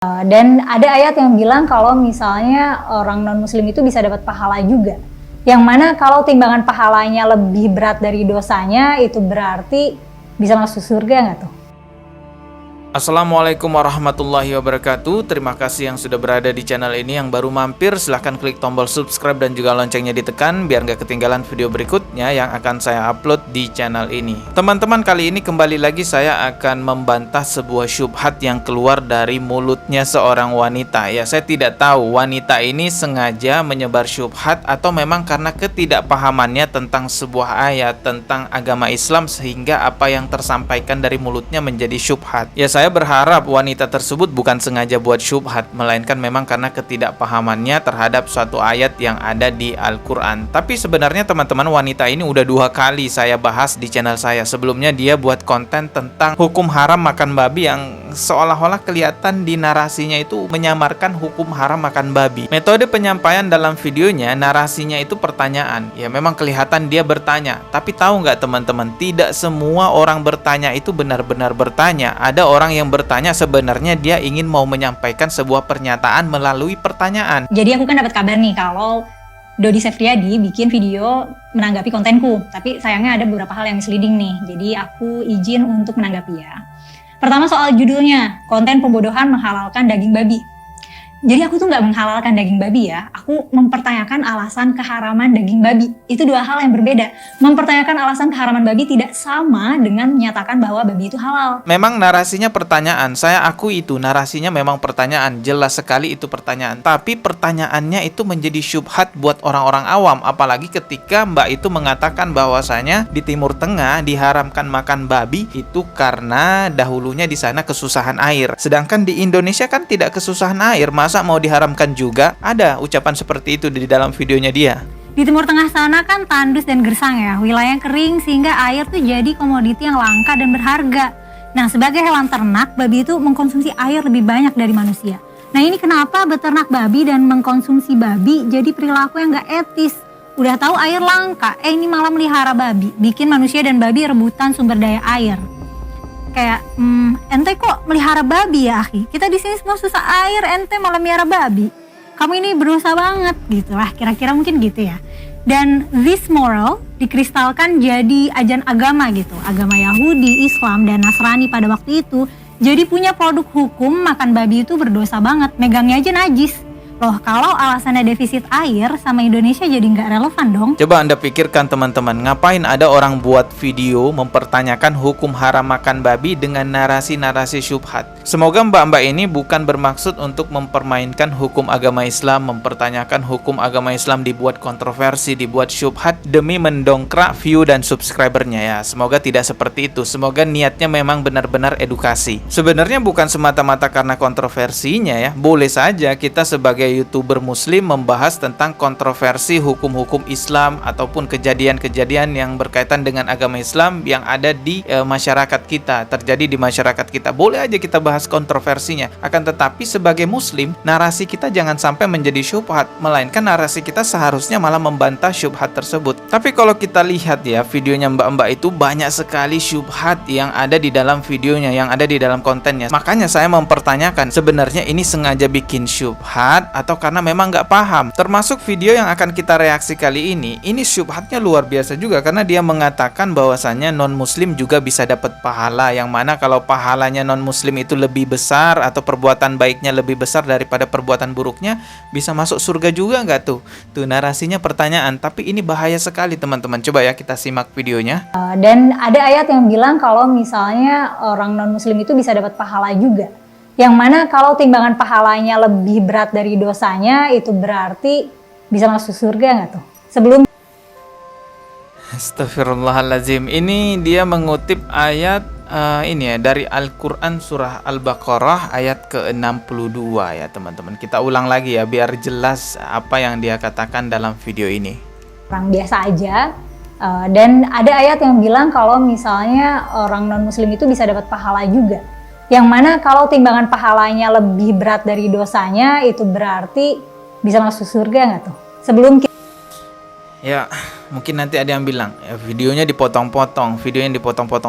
Dan ada ayat yang bilang kalau misalnya orang non-muslim itu bisa dapat pahala juga. Yang mana kalau timbangan pahalanya lebih berat dari dosanya, itu berarti bisa masuk surga nggak tuh? Assalamualaikum warahmatullahi wabarakatuh. Terima kasih yang sudah berada di channel ini. Yang baru mampir silahkan klik tombol subscribe dan juga loncengnya ditekan biar gak ketinggalan video berikutnya yang akan saya upload di channel ini. Teman-teman, kali ini kembali lagi saya akan membantah sebuah syubhat yang keluar dari mulutnya seorang wanita. Ya, saya tidak tahu wanita ini sengaja menyebar syubhat atau memang karena ketidakpahamannya tentang sebuah ayat tentang agama Islam sehingga apa yang tersampaikan dari mulutnya menjadi syubhat. Ya, saya berharap wanita tersebut bukan sengaja buat syubhat, melainkan memang karena ketidakpahamannya terhadap suatu ayat yang ada di Al-Quran. Tapi sebenarnya teman-teman, wanita ini udah 2 kali saya bahas di channel saya. Sebelumnya dia buat konten tentang hukum haram makan babi yang seolah-olah kelihatan di narasinya itu menyamarkan hukum haram makan babi. Metode penyampaian dalam videonya, narasinya itu pertanyaan. Ya memang kelihatan dia bertanya. Tapi tahu nggak teman-teman, tidak semua orang bertanya itu benar-benar bertanya. Ada orang yang bertanya sebenarnya dia ingin mau menyampaikan sebuah pernyataan melalui pertanyaan. Jadi aku kan dapat kabar nih kalau Dodi Sefriadi bikin video menanggapi kontenku. Tapi sayangnya ada beberapa hal yang misleading nih. Jadi aku izin untuk menanggapi ya. Pertama soal judulnya, konten pembodohan menghalalkan daging babi. Jadi aku tuh nggak menghalalkan daging babi ya, aku mempertanyakan alasan keharaman daging babi. Itu 2 hal yang berbeda. Mempertanyakan alasan keharaman babi tidak sama dengan menyatakan bahwa babi itu halal. Memang narasinya pertanyaan, saya akui itu narasinya memang pertanyaan, jelas sekali itu pertanyaan. Tapi pertanyaannya itu menjadi syubhat buat orang-orang awam, apalagi ketika Mbak itu mengatakan bahwasanya di Timur Tengah diharamkan makan babi itu karena dahulunya di sana kesusahan air. Sedangkan di Indonesia kan tidak kesusahan air, masa mau diharamkan juga? Ada ucapan seperti itu di dalam videonya dia. Di Timur Tengah sana kan tandus dan gersang ya, wilayah kering sehingga air tuh jadi komoditi yang langka dan berharga. Nah, sebagai hewan ternak, babi itu mengkonsumsi air lebih banyak dari manusia. Nah, ini kenapa beternak babi dan mengkonsumsi babi jadi perilaku yang gak etis. Udah tahu air langka, ini malah melihara babi, bikin manusia dan babi rebutan sumber daya air. Kayak, ente kok melihara babi ya akhi? Kita di sini semua susah air, ente malah melihara babi. Kamu ini berusaha banget gitu lah, kira-kira mungkin gitu ya. Dan this moral dikristalkan jadi ajaran agama gitu. Agama Yahudi, Islam, dan Nasrani pada waktu itu. Jadi punya produk hukum makan babi itu berdosa banget, megangnya aja najis. Loh, kalau alasannya defisit air sama Indonesia jadi nggak relevan dong. Coba Anda pikirkan teman-teman, ngapain ada orang buat video mempertanyakan hukum haram makan babi dengan narasi-narasi syubhat. Semoga mbak-mbak ini bukan bermaksud untuk mempermainkan hukum agama Islam, mempertanyakan hukum agama Islam dibuat kontroversi, dibuat syubhat demi mendongkrak view dan subscribernya ya. Semoga tidak seperti itu. Semoga niatnya memang benar-benar edukasi. Sebenarnya bukan semata-mata karena kontroversinya ya. Boleh saja kita sebagai YouTuber muslim membahas tentang kontroversi hukum-hukum Islam ataupun kejadian-kejadian yang berkaitan dengan agama Islam yang ada di masyarakat kita, terjadi di masyarakat kita. Boleh aja kita bahas kontroversinya. Akan tetapi sebagai muslim, narasi kita jangan sampai menjadi syubhat, melainkan narasi kita seharusnya malah membantah syubhat tersebut. Tapi kalau kita lihat ya, videonya mbak-mbak itu banyak sekali syubhat yang ada di dalam videonya, yang ada di dalam kontennya. Makanya saya mempertanyakan, sebenarnya ini sengaja bikin syubhat atau karena memang nggak paham. Termasuk video yang akan kita reaksi kali ini syubhatnya luar biasa juga karena dia mengatakan bahwasannya non-muslim juga bisa dapat pahala, yang mana kalau pahalanya non-muslim itu lebih besar atau perbuatan baiknya lebih besar daripada perbuatan buruknya, bisa masuk surga juga nggak tuh? Tuh narasinya pertanyaan, tapi ini bahaya sekali teman-teman. Coba ya kita simak videonya. Dan ada ayat yang bilang kalau misalnya orang non-muslim itu bisa dapat pahala juga. Yang mana kalau timbangan pahalanya lebih berat dari dosanya, itu berarti bisa masuk surga nggak tuh? Sebelum Astagfirullahaladzim. Ini dia mengutip ayat ini ya dari Al-Quran surah Al-Baqarah ayat ke-62 ya teman-teman. Kita ulang lagi ya biar jelas apa yang dia katakan dalam video ini. Orang biasa aja. Dan ada ayat yang bilang kalau misalnya orang non-muslim itu bisa dapat pahala juga. Yang mana kalau timbangan pahalanya lebih berat dari dosanya, itu berarti bisa masuk surga nggak tuh? Sebelum ya, Mungkin nanti ada yang bilang, videonya dipotong-potong,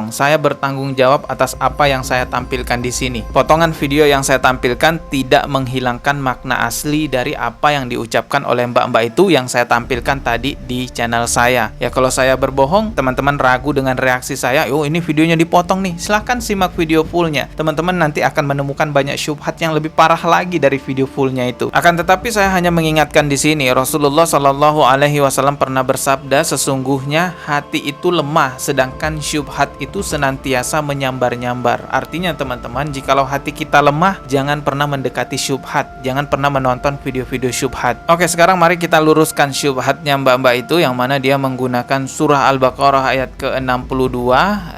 Saya bertanggung jawab atas apa yang saya tampilkan di sini. Potongan video yang saya tampilkan tidak menghilangkan makna asli dari apa yang diucapkan oleh mbak-mbak itu yang saya tampilkan tadi di channel saya. Ya kalau saya berbohong, teman-teman ragu dengan reaksi saya, oh ini videonya dipotong nih, silahkan simak video fullnya. Teman-teman nanti akan menemukan banyak syubhat yang lebih parah lagi dari video fullnya itu. Akan tetapi saya hanya mengingatkan di sini, Rasulullah Shallallahu Alaihi Wasallam pernah bersabda, sesungguhnya hati itu lemah, sedangkan syubhat itu senantiasa menyambar-nyambar. Artinya teman-teman, jikalau hati kita lemah, jangan pernah mendekati syubhat, jangan pernah menonton video-video syubhat. Oke, sekarang mari kita luruskan syubhatnya mbak-mbak itu, yang mana dia menggunakan surah Al-Baqarah ayat ke-62,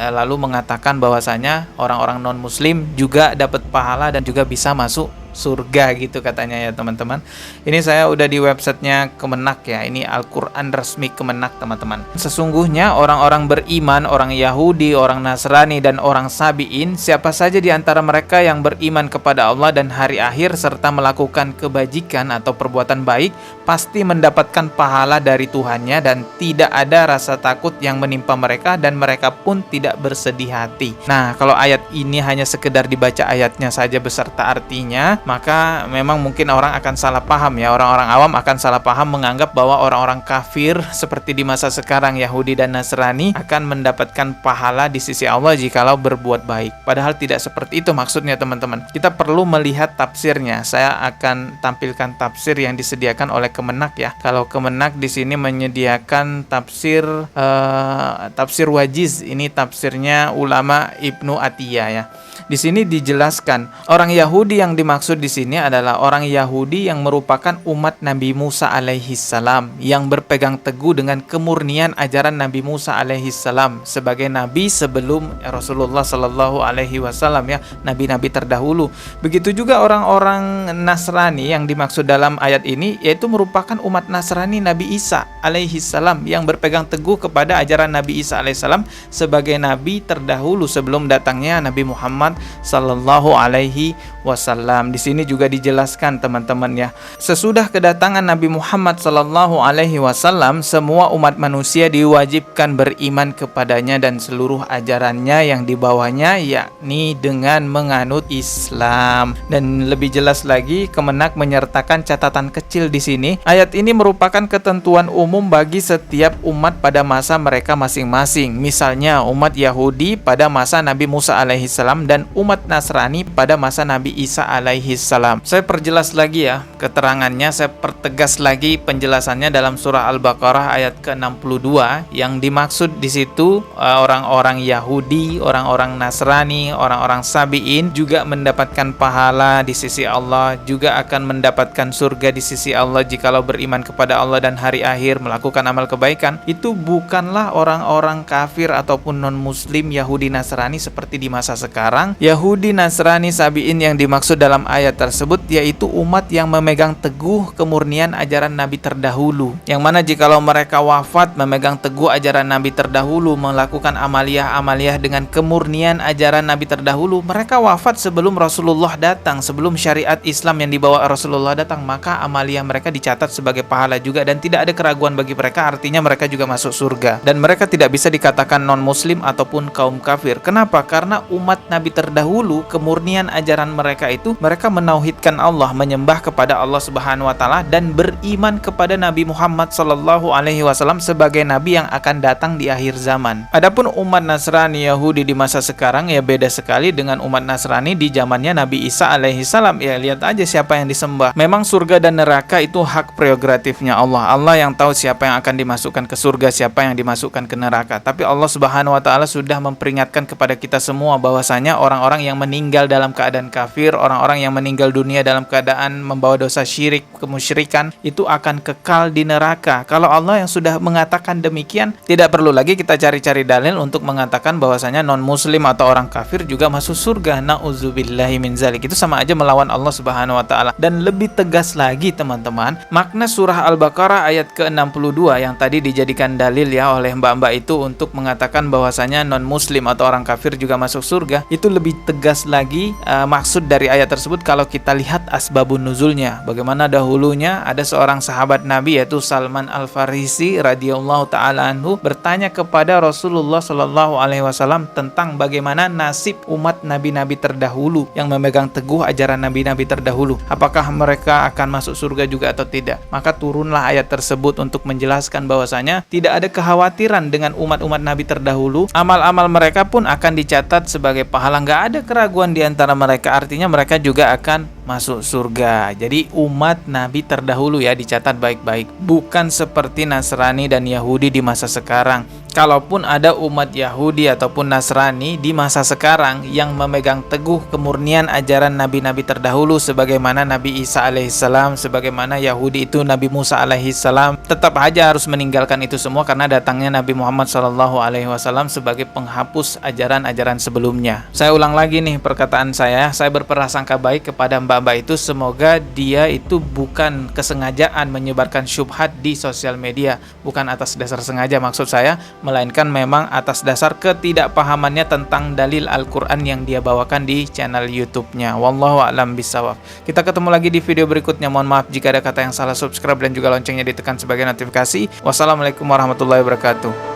lalu mengatakan bahwasanya orang-orang non-muslim juga dapat pahala dan juga bisa masuk surga gitu katanya ya teman-teman. Ini saya udah di websitenya Kemenak ya. Ini Al-Quran resmi Kemenak teman-teman. Sesungguhnya orang-orang beriman, orang Yahudi, orang Nasrani, dan orang Sabi'in, siapa saja di antara mereka yang beriman kepada Allah dan hari akhir serta melakukan kebajikan atau perbuatan baik, pasti mendapatkan pahala dari Tuhannya dan tidak ada rasa takut yang menimpa mereka dan mereka pun tidak bersedih hati. Nah, kalau ayat ini hanya sekedar dibaca ayatnya saja beserta artinya, maka memang mungkin orang akan salah paham ya. Orang-orang awam akan salah paham menganggap bahwa orang-orang kafir seperti di masa sekarang Yahudi dan Nasrani akan mendapatkan pahala di sisi Allah jikalau berbuat baik. Padahal tidak seperti itu maksudnya teman-teman. Kita perlu melihat tafsirnya. Saya akan tampilkan tafsir yang disediakan oleh Kemenak ya. Kalau Kemenak di sini menyediakan tafsir tafsir wajiz. Ini tafsirnya ulama Ibnu Atiyah ya. Di sini dijelaskan orang Yahudi yang dimaksud di sini adalah orang Yahudi yang merupakan umat Nabi Musa alaihissalam yang berpegang teguh dengan kemurnian ajaran Nabi Musa alaihissalam sebagai nabi sebelum Rasulullah Shallallahu Alaihi Wasallam ya, nabi-nabi terdahulu. Begitu juga orang-orang Nasrani yang dimaksud dalam ayat ini, yaitu merupakan umat Nasrani Nabi Isa alaihissalam yang berpegang teguh kepada ajaran Nabi Isa alaihissalam sebagai nabi terdahulu sebelum datangnya Nabi Muhammad Sallallahu Alaihi Wasallam. Di sini juga dijelaskan teman-teman ya. Sesudah kedatangan Nabi Muhammad Sallallahu Alaihi Wasallam, semua umat manusia diwajibkan beriman kepadanya dan seluruh ajarannya yang dibawanya, yakni dengan menganut Islam. Dan lebih jelas lagi, Kemenak menyertakan catatan kecil di sini. Ayat ini merupakan ketentuan umum bagi setiap umat pada masa mereka masing-masing. Misalnya umat Yahudi pada masa Nabi Musa alaihissalam dan umat Nasrani pada masa Nabi Isa alaihissalam. Saya perjelas lagi ya keterangannya, saya pertegas lagi penjelasannya dalam surah Al-Baqarah ayat ke-62. Yang dimaksud di situ orang-orang Yahudi, orang-orang Nasrani, orang-orang Sabi'in juga mendapatkan pahala di sisi Allah, juga akan mendapatkan surga di sisi Allah jikalau beriman kepada Allah dan hari akhir, melakukan amal kebaikan. Itu bukanlah orang-orang kafir ataupun non-muslim Yahudi Nasrani seperti di masa sekarang. Yahudi, Nasrani, Sabi'in yang dimaksud dalam ayat tersebut yaitu umat yang memegang teguh kemurnian ajaran Nabi terdahulu, yang mana jikalau mereka wafat memegang teguh ajaran Nabi terdahulu, melakukan amaliyah-amaliyah dengan kemurnian ajaran Nabi terdahulu, mereka wafat sebelum Rasulullah datang, sebelum syariat Islam yang dibawa Rasulullah datang, maka amaliyah mereka dicatat sebagai pahala juga dan tidak ada keraguan bagi mereka, artinya mereka juga masuk surga dan mereka tidak bisa dikatakan non-muslim ataupun kaum kafir. Kenapa? Karena umat Nabi terdahulu, kemurnian ajaran mereka itu, mereka menauhidkan Allah, menyembah kepada Allah Subhanahu wa taala dan beriman kepada Nabi Muhammad sallallahu alaihi wasallam sebagai nabi yang akan datang di akhir zaman. Adapun umat Nasrani Yahudi di masa sekarang ya beda sekali dengan umat Nasrani di zamannya Nabi Isa alaihi salam. Ya lihat aja siapa yang disembah. Memang surga dan neraka itu hak prerogatifnya Allah. Allah yang tahu siapa yang akan dimasukkan ke surga, siapa yang dimasukkan ke neraka. Tapi Allah Subhanahu wa taala sudah memperingatkan kepada kita semua bahwasanya orang-orang yang meninggal dalam keadaan kafir, orang-orang yang meninggal dunia dalam keadaan membawa dosa syirik, kemusyrikan, itu akan kekal di neraka. Kalau Allah yang sudah mengatakan demikian, tidak perlu lagi kita cari-cari dalil untuk mengatakan bahwasanya non-muslim atau orang kafir juga masuk surga. Na'udzubillahi min zalik. Itu sama aja melawan Allah Subhanahu wa taala. Dan lebih tegas lagi teman-teman, makna surah Al-Baqarah ayat ke-62 yang tadi dijadikan dalil ya oleh mbak-mbak itu untuk mengatakan bahwasanya non-muslim atau orang kafir juga masuk surga, itu lebih lebih tegas lagi maksud dari ayat tersebut kalau kita lihat asbabun nuzulnya. Bagaimana dahulunya ada seorang sahabat Nabi yaitu Salman Al-Farisi radhiyallahu taala anhu bertanya kepada Rasulullah Shallallahu alaihi wasallam tentang bagaimana nasib umat nabi-nabi terdahulu yang memegang teguh ajaran nabi-nabi terdahulu. Apakah mereka akan masuk surga juga atau tidak? Maka turunlah ayat tersebut untuk menjelaskan bahwasanya tidak ada kekhawatiran dengan umat-umat nabi terdahulu. Amal-amal mereka pun akan dicatat sebagai pahala, nggak ada keraguan di antara mereka. Artinya mereka juga akan masuk surga. Jadi umat nabi terdahulu ya, dicatat baik-baik. Bukan seperti Nasrani dan Yahudi di masa sekarang. Kalaupun ada umat Yahudi ataupun Nasrani di masa sekarang yang memegang teguh kemurnian ajaran nabi-nabi terdahulu sebagaimana Nabi Isa alaihissalam, sebagaimana Yahudi itu Nabi Musa alaihissalam, tetap aja harus meninggalkan itu semua karena datangnya Nabi Muhammad Shallallahu alaihi wasallam sebagai penghapus ajaran-ajaran sebelumnya. Saya ulang lagi nih perkataan saya berprasangka baik kepada mbak-mbak itu, semoga dia itu bukan kesengajaan menyebarkan syubhat di sosial media, bukan atas dasar sengaja maksud saya, melainkan memang atas dasar ketidakpahamannya tentang dalil Al-Quran yang dia bawakan di channel YouTube-nya. Wallahu a'lam bishawab. Kita ketemu lagi di video berikutnya. Mohon maaf jika ada kata yang salah. Subscribe dan juga loncengnya ditekan sebagai notifikasi. Wassalamualaikum warahmatullahi wabarakatuh.